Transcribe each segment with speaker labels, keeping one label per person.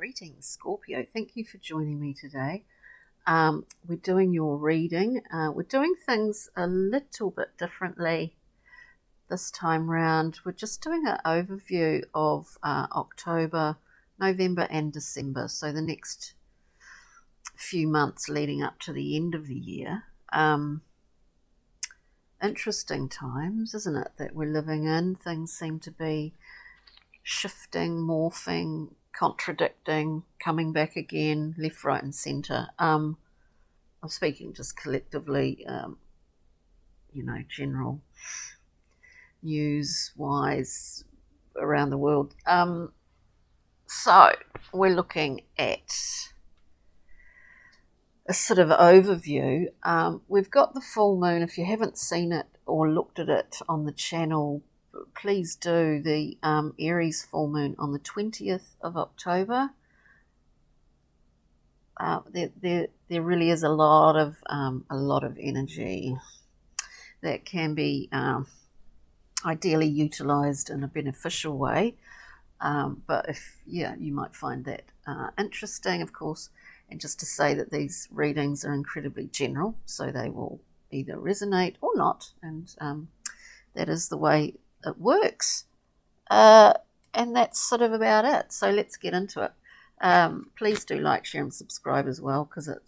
Speaker 1: Greetings, Scorpio. Thank you for joining me today. We're doing your reading. We're doing things a little bit differently this time round. We're just doing an overview of October, November and December, so the next few months leading up to the end of the year. Interesting times, isn't it, that we're living in? Things seem to be shifting, morphing, contradicting, coming back again, left, right and centre. I'm speaking just collectively, general news-wise around the world. So we're looking at a sort of overview. We've got the full moon. If you haven't seen it or looked at it on the channel, please do. The Aries full moon on the 20th of October. There really is a lot of energy that can be ideally utilised in a beneficial way. But you might find that interesting, of course. And just to say that these readings are incredibly general, so they will either resonate or not, and that is the way it works. And that's sort of about it. So let's get into it. Please do like, share and subscribe as well, because it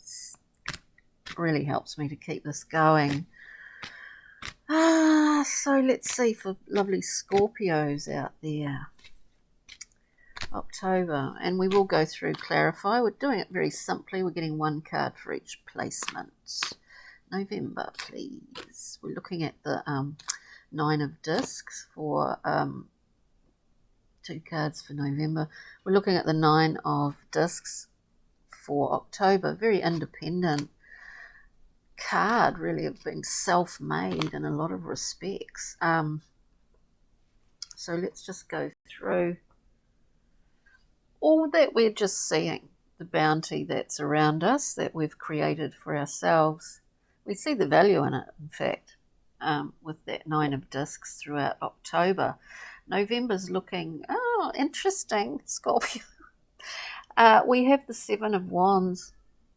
Speaker 1: really helps me to keep this going. So let's see, for lovely Scorpios out there. October, and we will go through clarify. We're doing it very simply. We're getting one card for each placement. November, please. We're looking at the 9 of discs for 2 cards for November. We're looking at the 9 of discs for October. Very independent card, really, of being self-made in a lot of respects. So let's just go through all that we're just seeing, the bounty that's around us, that we've created for ourselves. We see the value in it, in fact, with that 9 of discs throughout October. November's looking, interesting, Scorpio. We have the 7 of Wands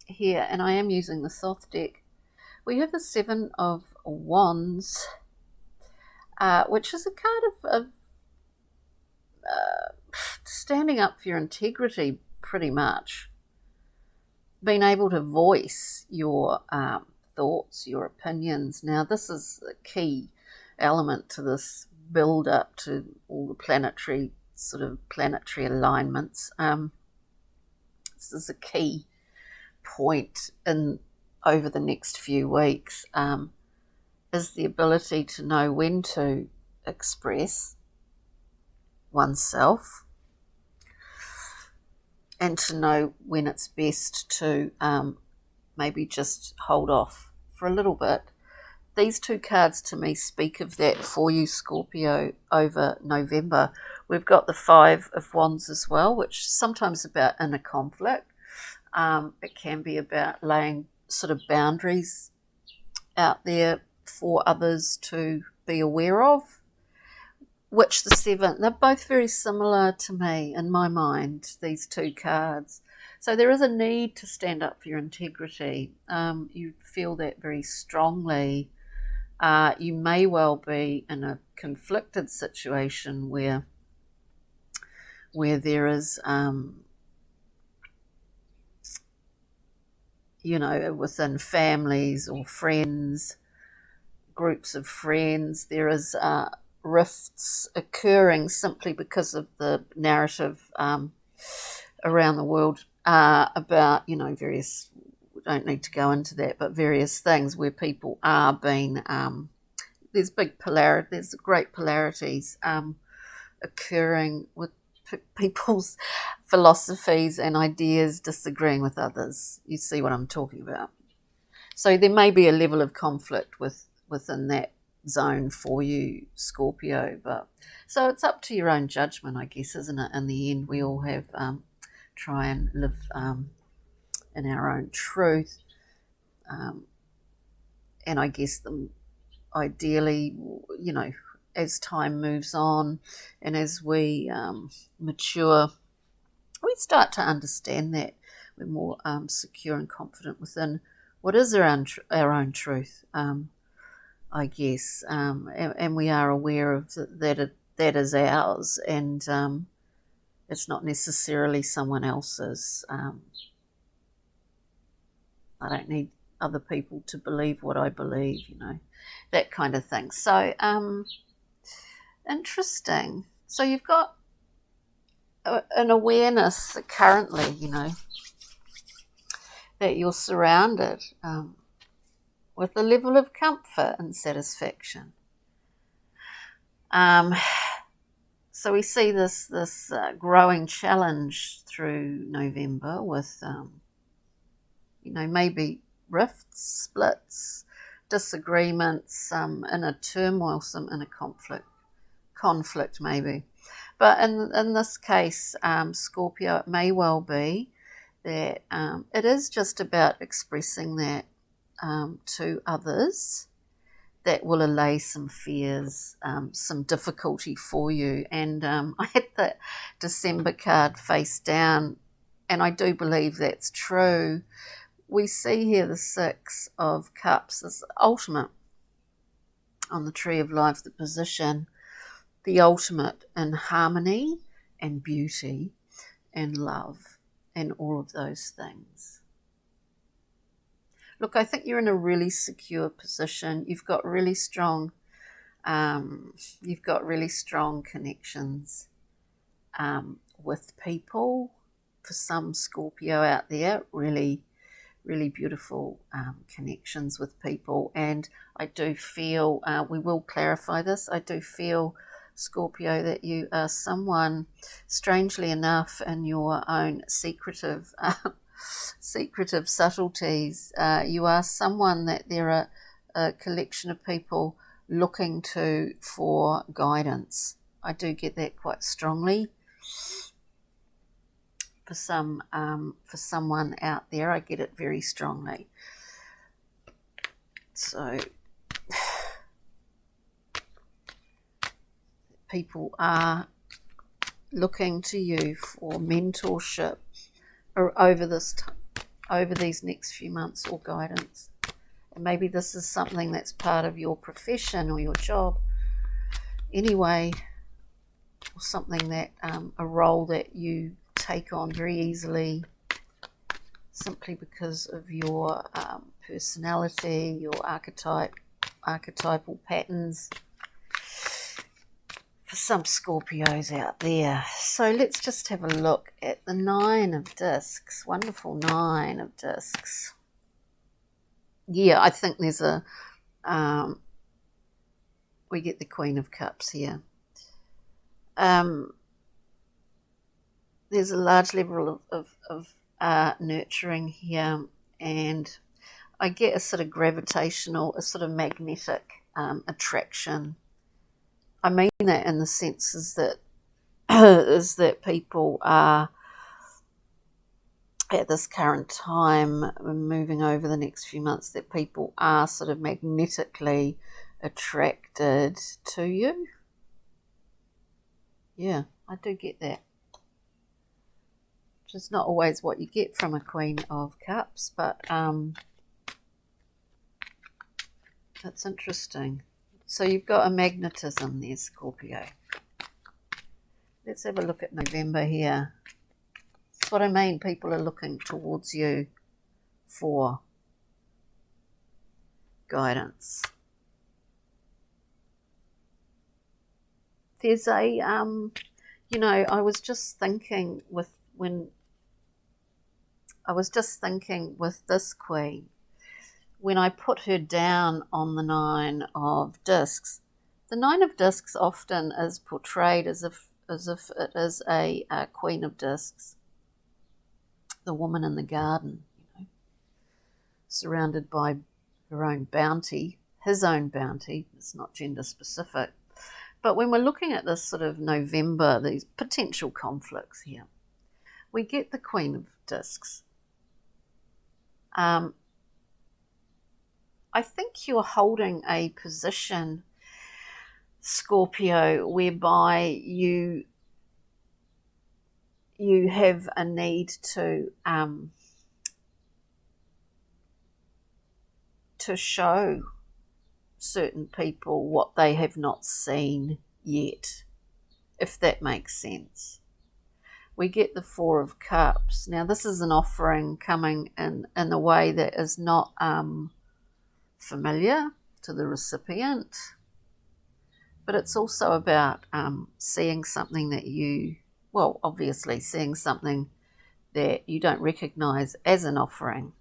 Speaker 1: here, and I am using the Thoth deck. We have the 7 of Wands, which is a card of standing up for your integrity, pretty much. Being able to voice your thoughts, your opinions. Now, this is a key element to this build up to all the planetary alignments. This is a key point in over the next few weeks, is the ability to know when to express oneself and to know when it's best to maybe just hold off for a little bit. These 2 cards to me speak of that for you, Scorpio, over November. We've got the 5 of Wands as well, which is sometimes about inner conflict. It can be about laying sort of boundaries out there for others to be aware of, which the 7, they're both very similar to me in my mind, these 2 cards. So there is a need to stand up for your integrity. You feel that very strongly. You may well be in a conflicted situation where there is, within families or friends, groups of friends, there is rifts occurring simply because of the narrative around the world about, various, we don't need to go into that, but various things where people are being, there's great polarities occurring with people's philosophies and ideas disagreeing with others. You see what I'm talking about. So there may be a level of conflict within that zone for you, Scorpio, but so it's up to your own judgment, I guess, isn't it? In the end, we all have try and live in our own truth, and I guess ideally, as time moves on and as we mature, we start to understand that. We're more secure and confident within what is our own truth, I guess, and we are aware of that is ours, and it's not necessarily someone else's. I don't need other people to believe what I believe, that kind of thing. So, interesting. So you've got an awareness currently, that you're surrounded with a level of comfort and satisfaction. So we see this growing challenge through November with, maybe rifts, splits, disagreements, some inner turmoil, some inner conflict maybe. But in this case, Scorpio, it may well be that it is just about expressing that to others that will allay some fears, some difficulty for you. And I had the December card face down, and I do believe that's true. We see here the Six of Cups, this ultimate on the Tree of Life, the position, the ultimate in harmony and beauty and love and all of those things. Look, I think you're in a really secure position. You've got really strong connections with people. For some Scorpio out there, really, really beautiful connections with people. And I do feel, we will clarify this, I do feel, Scorpio, that you are someone, strangely enough, in your own secretive subtleties, you are someone that there are a collection of people looking to for guidance. I do get that quite strongly. For someone out there, I get it very strongly. So people are looking to you for mentorship or over these next few months, or guidance. And maybe this is something that's part of your profession or your job anyway, or something that a role that you take on very easily simply because of your personality, your archetypal patterns. For some Scorpios out there. So let's just have a look at the Nine of Discs. Wonderful Nine of Discs. Yeah, I think there's we get the Queen of Cups here. There's a large level of nurturing here, and I get a sort of gravitational, a sort of magnetic attraction. I mean that in the sense is that people are, at this current time, moving over the next few months, that people are sort of magnetically attracted to you. Yeah, I do get that. Which is not always what you get from a Queen of Cups, but that's interesting. So you've got a magnetism there, Scorpio. Let's have a look at November here. That's what I mean. People are looking towards you for guidance. There's a, I was just thinking with this Queen, when I put her down on the Nine of Discs. The Nine of Discs often is portrayed as if it is a Queen of Discs, the woman in the garden, surrounded by her own bounty, his own bounty. It's not gender specific. But when we're looking at this sort of November, these potential conflicts here, we get the Queen of Discs. I think you're holding a position, Scorpio, whereby you you have a need to show certain people what they have not seen yet, if that makes sense. We get the Four of Cups. Now, this is an offering coming in a way that is not familiar to the recipient, but it's also about seeing something that you, well, obviously seeing something that you don't recognize as an offering.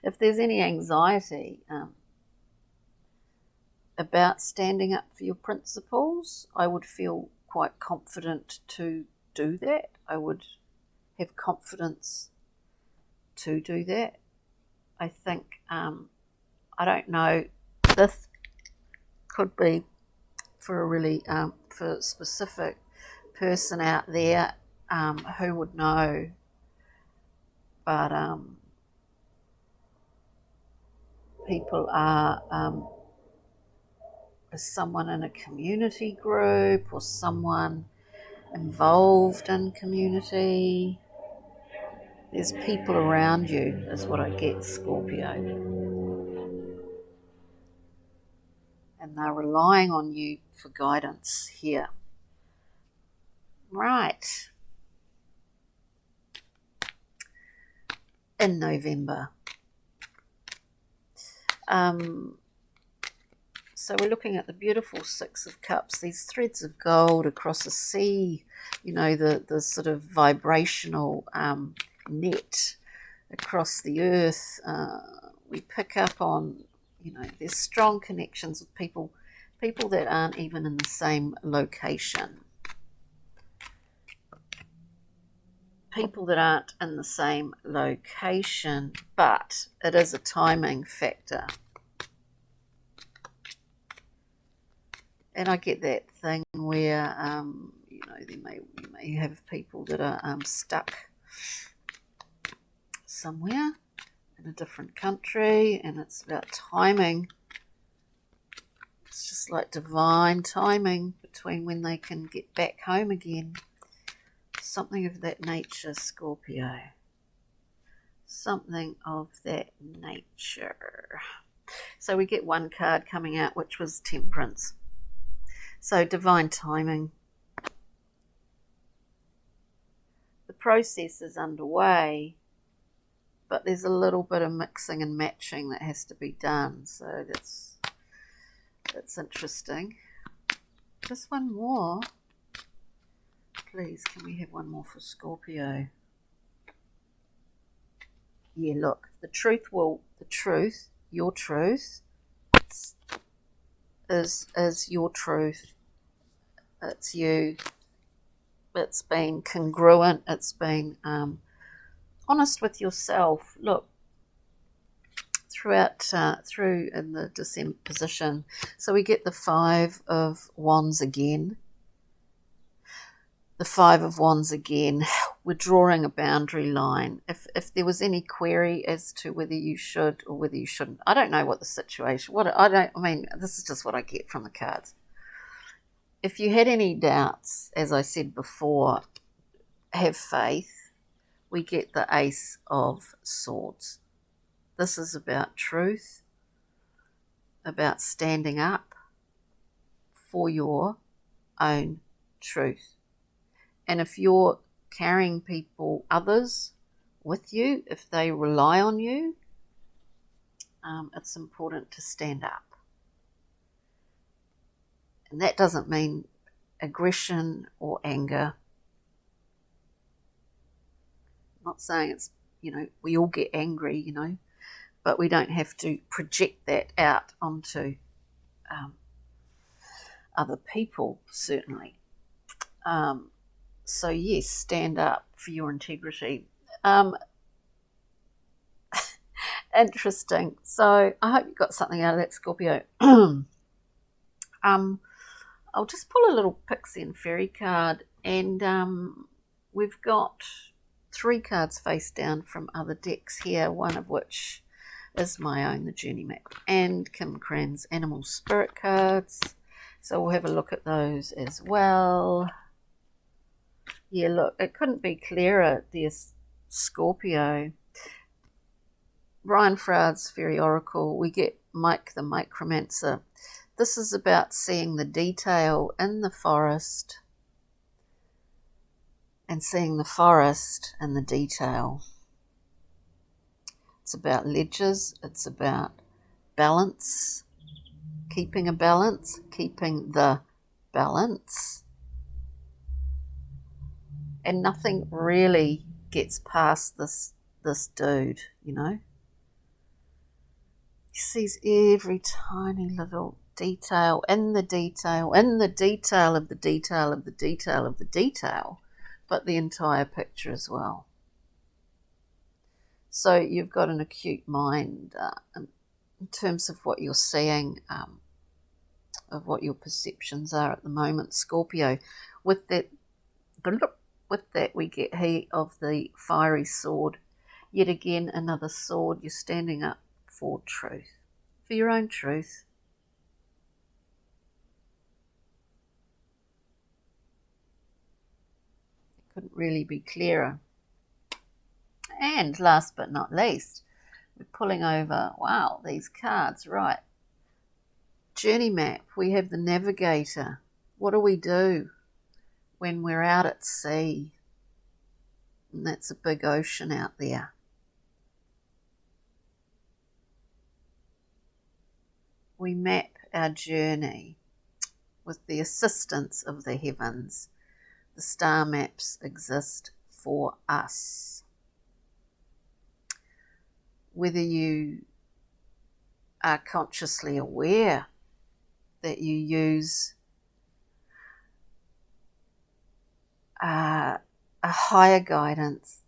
Speaker 1: If there's any anxiety about standing up for your principles, I would feel quite confident to do that. I would have confidence to do that. I think, I don't know, this could be for a really, for a specific person out there who would know, but people are, as someone in a community group or someone involved in community. There's people around you, is what I get, Scorpio. And they're relying on you for guidance here. Right. In November. So we're looking at the beautiful Six of Cups, these threads of gold across a sea, you know, the sort of vibrational net across the earth. We pick up on, you know, there's strong connections with people that aren't even in the same location. People that aren't in the same location, but it is a timing factor. And I get that thing where, you know, you may have people that are stuck somewhere in a different country, and it's about timing. It's just like divine timing between when they can get back home again. Something of that nature, Scorpio. Something of that nature. So we get one card coming out, which was Temperance. So divine timing. The process is underway, but there's a little bit of mixing and matching that has to be done. So that's interesting. Just one more. Please, can we have one more for Scorpio? Yeah, look, your truth is your truth. It's you. It's been congruent. It's been honest with yourself. Look, through in the December position. So we get the Five of Wands again. The Five of Wands again. We're drawing a boundary line. If there was any query as to whether you should or whether you shouldn't, I don't know what the situation. This is just what I get from the cards. If you had any doubts, as I said before, have faith. We get the Ace of Swords. This is about truth, about standing up for your own truth. And if you're carrying others with you, if they rely on you, it's important to stand up. And that doesn't mean aggression or anger. I'm not saying it's, we all get angry, but we don't have to project that out onto other people, certainly. So yes, stand up for your integrity. Interesting. So I hope you got something out of that, Scorpio. I'll just pull a little Pixie and Fairy card, and we've got 3 cards face down from other decks here, one of which is my own, the Journey Map, and Kim Cran's Animal Spirit cards. So we'll have a look at those as well. Yeah, look, it couldn't be clearer, dear Scorpio. Brian Froude's Fairy Oracle, we get Mike the Micromancer. This is about seeing the detail in the forest and seeing the forest and the detail. It's about ledges, it's about balance, keeping a balance, keeping the balance. And nothing really gets past this dude, you know. He sees every tiny little detail in the detail, in the detail of the detail of the detail of the detail, but the entire picture as well. So you've got an acute mind in terms of what you're seeing, of what your perceptions are at the moment, Scorpio. With that, we get he of the fiery sword. Yet again, another sword. You're standing up for truth, for your own truth. It couldn't really be clearer. And last but not least, we're pulling over, wow, these cards, right. Journey map, we have the navigator. What do we do when we're out at sea? And that's a big ocean out there. We map our journey with the assistance of the heavens. The star maps exist for us. Whether you are consciously aware that you use a higher guidance,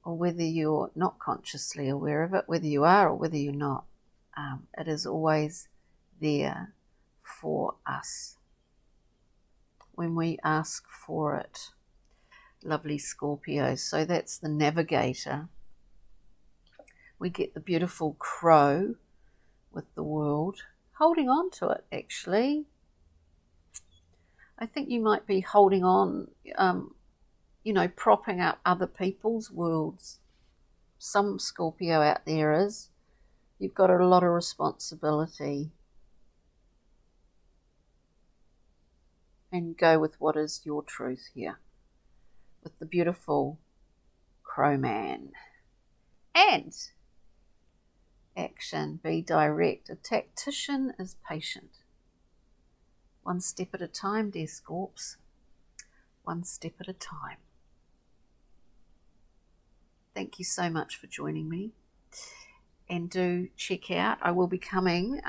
Speaker 1: or whether you're not consciously aware of it, whether you are or whether you're not, it is always there for us when we ask for it. Lovely Scorpio. So that's the navigator. We get the beautiful crow with the world, holding on to it actually. I think you might be holding on, propping up other people's worlds. Some Scorpio out there is. You've got a lot of responsibility. And go with what is your truth here. With the beautiful crow man. And action, be direct. A tactician is patient. One step at a time, dear Scorps. One step at a time. Thank you so much for joining me. And do check out, I will be coming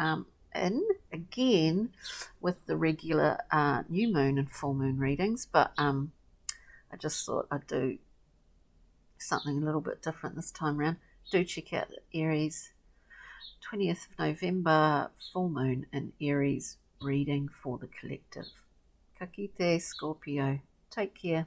Speaker 1: in again with the regular new moon and full moon readings, but I just thought I'd do something a little bit different this time around. Do check out the Aries 20th of November full moon in Aries reading for the collective. Ka kite, Scorpio. Take care.